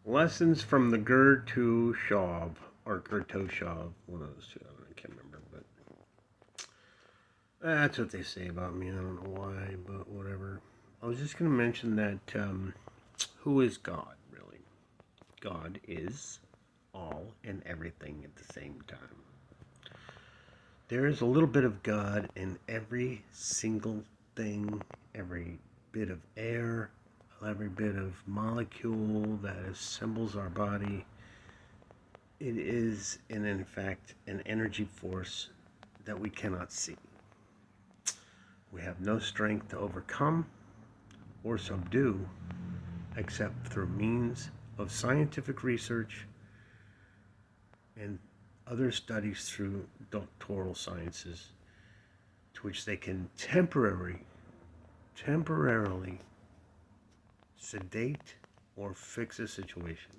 Lessons from the Gertoshav, or Gertoshav, one of those two. I can't remember, but that's what they say about me. I don't know why, but whatever. I was just going to mention that who is God, really? God is all and everything at the same time. There is a little bit of God in every single thing, every bit of air, every bit of molecule that assembles our body. It is, in fact, an energy force that we cannot see. We have no strength to overcome or subdue except through means of scientific research and other studies through doctoral sciences, to which they can temporarily sedate or fix a situation,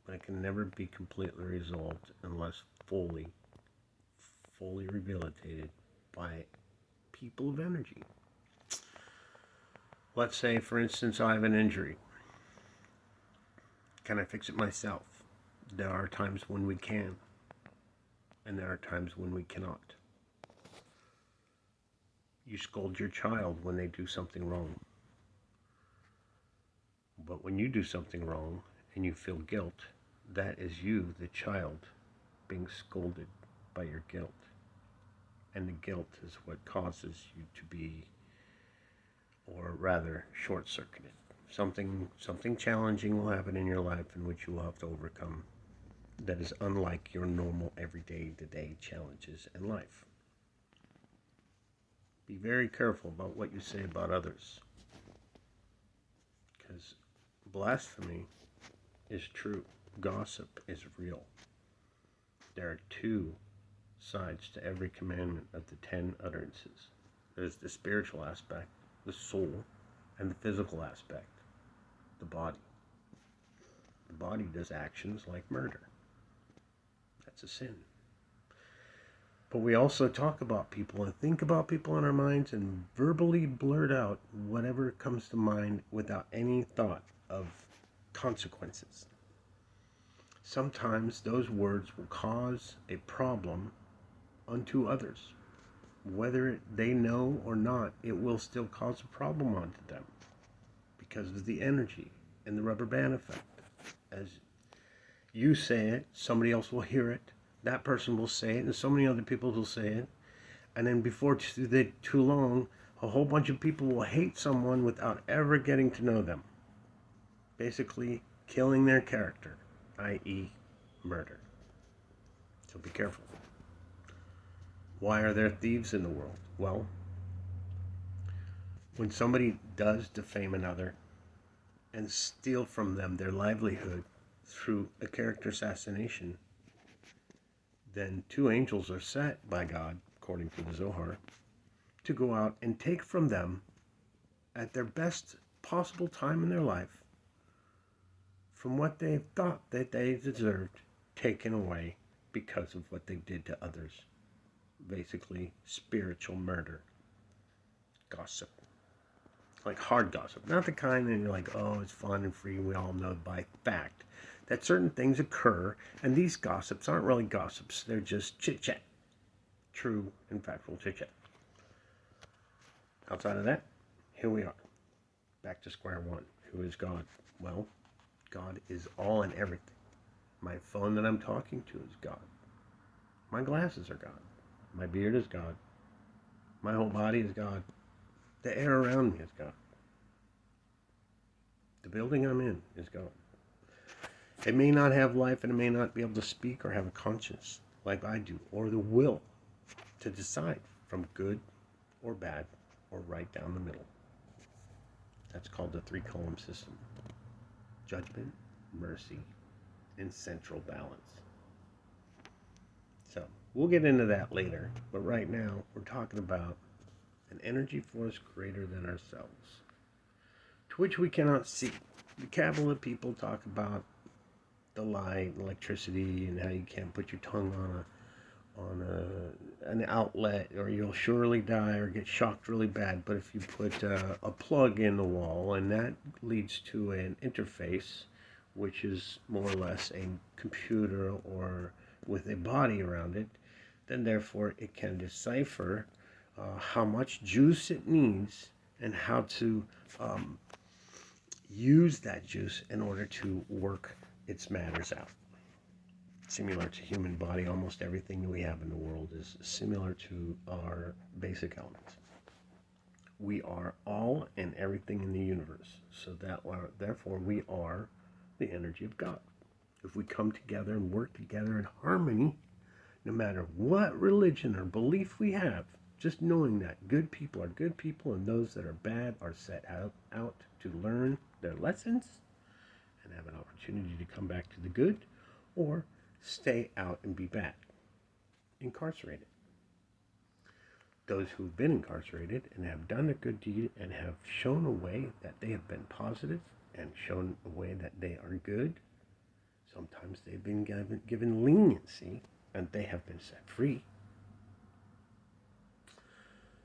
but it can never be completely resolved unless fully rehabilitated by people of energy. Let's say, for instance, I have an injury. Can I fix it myself? There are times when we can, and there are times when we cannot. You scold your child when they do something wrong. But when you do something wrong and you feel guilt, that is you, the child, being scolded by your guilt. And the guilt is what causes you to be, or rather, short-circuited. Something challenging will happen in your life in which you will have to overcome, that is unlike your normal everyday-to-day challenges in life. Be very careful about what you say about others, because blasphemy is true. Gossip is real. There are two sides to every commandment of the 10 utterances. There's the spiritual aspect, the soul, and the physical aspect, the body. The body does actions like murder. That's a sin. But we also talk about people and think about people in our minds and verbally blurt out whatever comes to mind without any thought of consequences. Sometimes those words will cause a problem unto others. Whether they know or not, it will still cause a problem unto them because of the energy and the rubber band effect. As you say it, somebody else will hear it. That person will say it, and so many other people will say it. And then before too long, a whole bunch of people will hate someone without ever getting to know them. Basically, killing their character, i.e. murder. So be careful. Why are there thieves in the world? Well, when somebody does defame another and steal from them their livelihood through a character assassination, then two angels are set by God, according to the Zohar, to go out and take from them at their best possible time in their life from what they thought that they deserved, taken away because of what they did to others. Basically, spiritual murder. Gossip. Like hard gossip. Not the kind that you're like, oh, it's fun and free. We all know by fact that certain things occur, and these gossips aren't really gossips. They're just chit-chat. True and factual chit-chat. Outside of that, here we are. Back to square one. Who is God? Well, God is all and everything. My phone that I'm talking to is God. My glasses are God. My beard is God. My whole body is God. The air around me is God. The building I'm in is God. It may not have life and it may not be able to speak or have a conscience like I do, or the will to decide from good or bad or right down the middle. That's called the 3-column system. Judgment, mercy, and central balance. So, we'll get into that later, but right now we're talking about an energy force greater than ourselves, to which we cannot see. The Kabbalah people talk about the light, electricity, and how you can't put your tongue on an outlet or you'll surely die or get shocked really bad. But if you put a plug in the wall and that leads to an interface which is more or less a computer or with a body around it, then therefore it can decipher how much juice it needs and how to use that juice in order to work its matters out. Similar to human body, almost everything we have in the world is similar to our basic elements. We are all and everything in the universe, so that therefore we are the energy of God. If we come together and work together in harmony, no matter what religion or belief we have, just knowing that good people are good people and those that are bad are set out to learn their lessons and have an opportunity to come back to the good, or stay out and be bad, incarcerated. Those who've been incarcerated and have done a good deed and have shown a way that they have been positive and shown a way that they are good, sometimes they've been given leniency and they have been set free.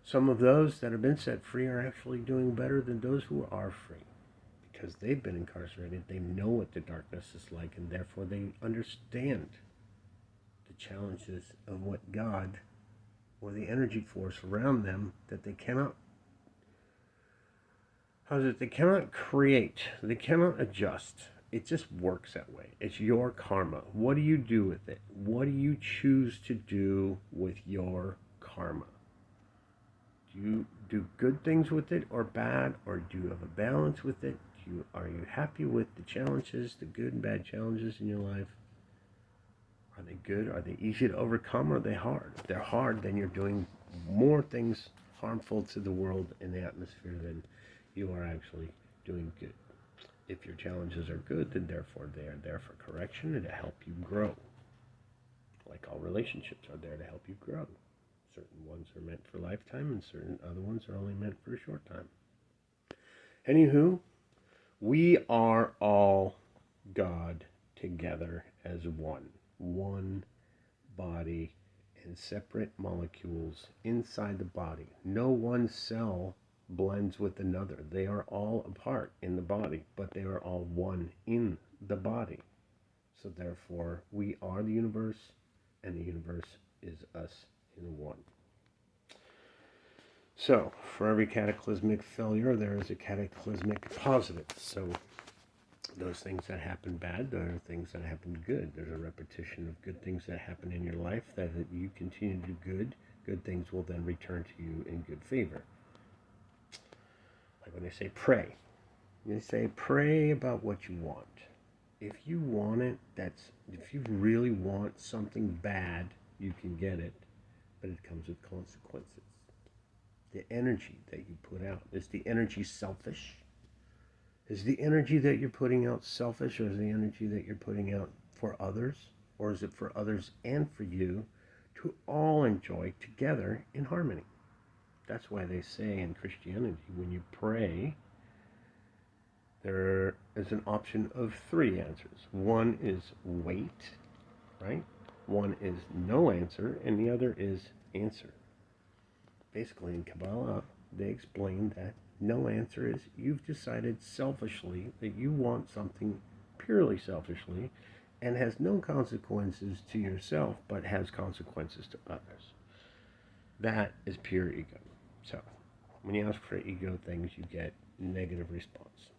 Some of those that have been set free are actually doing better than those who are free, because they've been incarcerated. They know what the darkness is like, and therefore they understand the challenges of what God or the energy force around them that they cannot, they cannot create, they cannot adjust. It just works that way. It's your karma. What do you do with it? What do you choose to do with your karma? Do you do good things with it or bad, or do you have a balance with it? Are you happy with the challenges, the good and bad challenges in your life? Are they good? Are they easy to overcome? Or are they hard? If they're hard, then you're doing more things harmful to the world and the atmosphere than you are actually doing good. If your challenges are good, then therefore they are there for correction and to help you grow. Like all relationships are there to help you grow. Certain ones are meant for a lifetime and certain other ones are only meant for a short time. Anywho, we are all God together as one body and separate molecules inside the body. No one cell blends with another. They are all apart in the body, but they are all one in the body. So therefore, we are the universe, and the universe is us in one. So, for every cataclysmic failure, there is a cataclysmic positive. So, those things that happen bad, there are things that happen good. There's a repetition of good things that happen in your life that if you continue to do good, good things will then return to you in good favor. Like when they say pray. They say pray about what you want. If you want it, if you really want something bad, you can get it, but it comes with consequences. The energy that you put out, is the energy selfish? Is the energy that you're putting out selfish, or is the energy that you're putting out for others? Or is it for others and for you to all enjoy together in harmony? That's why they say in Christianity, when you pray, there is an option of 3 answers. One is wait, right? One is no answer, and the other is answer. Basically, in Kabbalah, they explain that no answer is you've decided selfishly that you want something purely selfishly and has no consequences to yourself, but has consequences to others. That is pure ego. So, when you ask for ego things, you get negative response.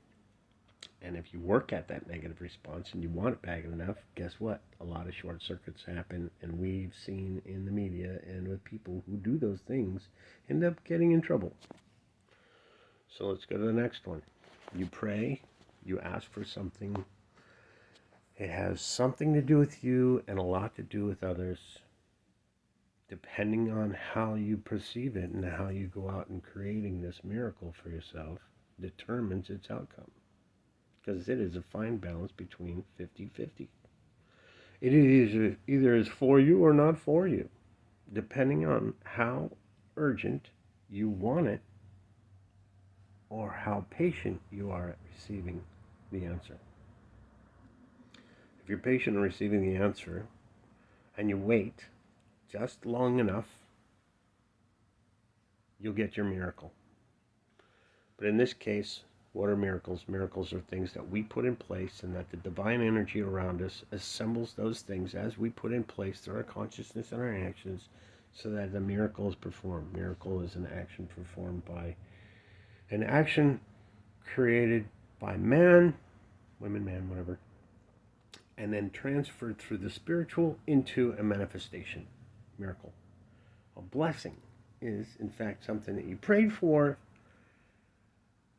And if you work at that negative response and you want it bad enough, guess what? A lot of short circuits happen, and we've seen in the media and with people who do those things end up getting in trouble. So let's go to the next one. You pray, you ask for something. It has something to do with you and a lot to do with others. Depending on how you perceive it and how you go out and creating this miracle for yourself determines its outcome. Because it is a fine balance between 50-50. It is either is for you or not for you, depending on how urgent you want it or how patient you are at receiving the answer. If you're patient in receiving the answer and you wait just long enough, you'll get your miracle. But in this case, What are miracles? Miracles are things that we put in place, and that the divine energy around us assembles those things as we put in place through our consciousness and our actions, so that the miracle is performed. Miracle is an action performed by an action created by man, women, man, whatever, and then transferred through the spiritual into a manifestation. Miracle. A blessing is, in fact, something that you prayed for.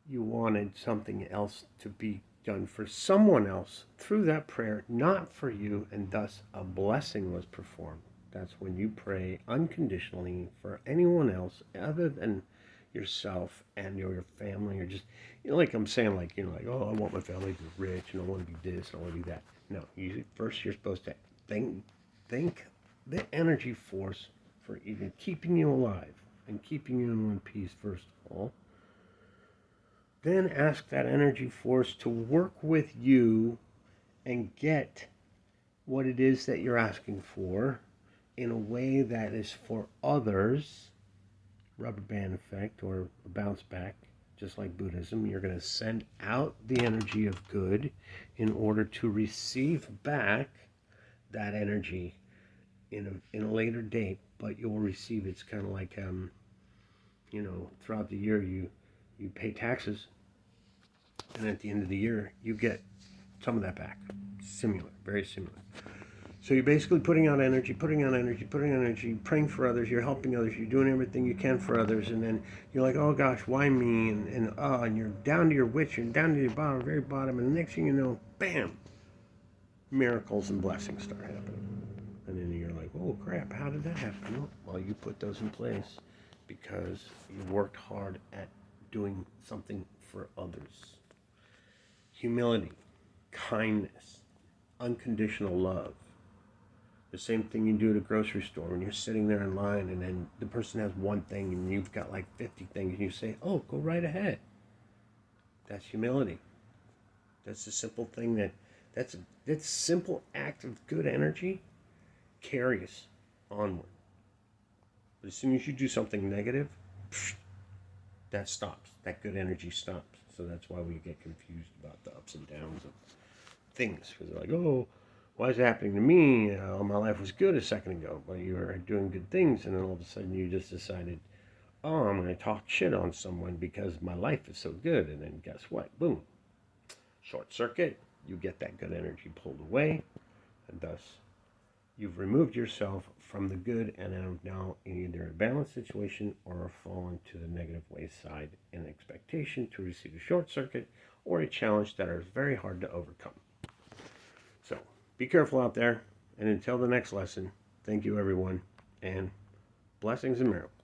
You wanted something else to be done for someone else through that prayer, not for you, and thus a blessing was performed. That's when you pray unconditionally for anyone else other than yourself and your family, or just, like I'm saying, like, oh, I want my family to be rich, and I want to be this, and I want to be that. No, first you're supposed to think the energy force for even keeping you alive and keeping you in one piece, first of all. Then ask that energy force to work with you and get what it is that you're asking for in a way that is for others. Rubber band effect, or a bounce back, just like Buddhism. You're going to send out the energy of good in order to receive back that energy in a later date, but you'll receive. It's kind of like throughout the year you pay taxes, and at the end of the year you get some of that back. Similar, very similar. So you're basically putting out energy, praying for others, you're helping others, you're doing everything you can for others, and then you're like, oh gosh, why me? And you're down to your wits, you're down to your bottom, very bottom, and the next thing you know, bam, miracles and blessings start happening. And then you're like, oh crap, how did that happen? Well, you put those in place because you worked hard at doing something for others. Humility, kindness, unconditional love. The same thing you do at a grocery store when you're sitting there in line, and then the person has one thing and you've got like 50 things, and you say, oh, go right ahead. That's humility. That's a simple thing that simple act of good energy carries onward. But as soon as you do something negative, that stops. That good energy stops. So that's why we get confused about the ups and downs of things. Because they're like, oh, why is it happening to me? My life was good a second ago, but you were doing good things, and then all of a sudden you just decided, oh, I'm going to talk shit on someone because my life is so good. And then guess what? Boom. Short circuit. You get that good energy pulled away, and thus you've removed yourself from the good, and are now in either a balanced situation or a fallen to the negative wayside in expectation to receive a short circuit or a challenge that are very hard to overcome. So be careful out there, and until the next lesson, thank you everyone, and blessings and miracles.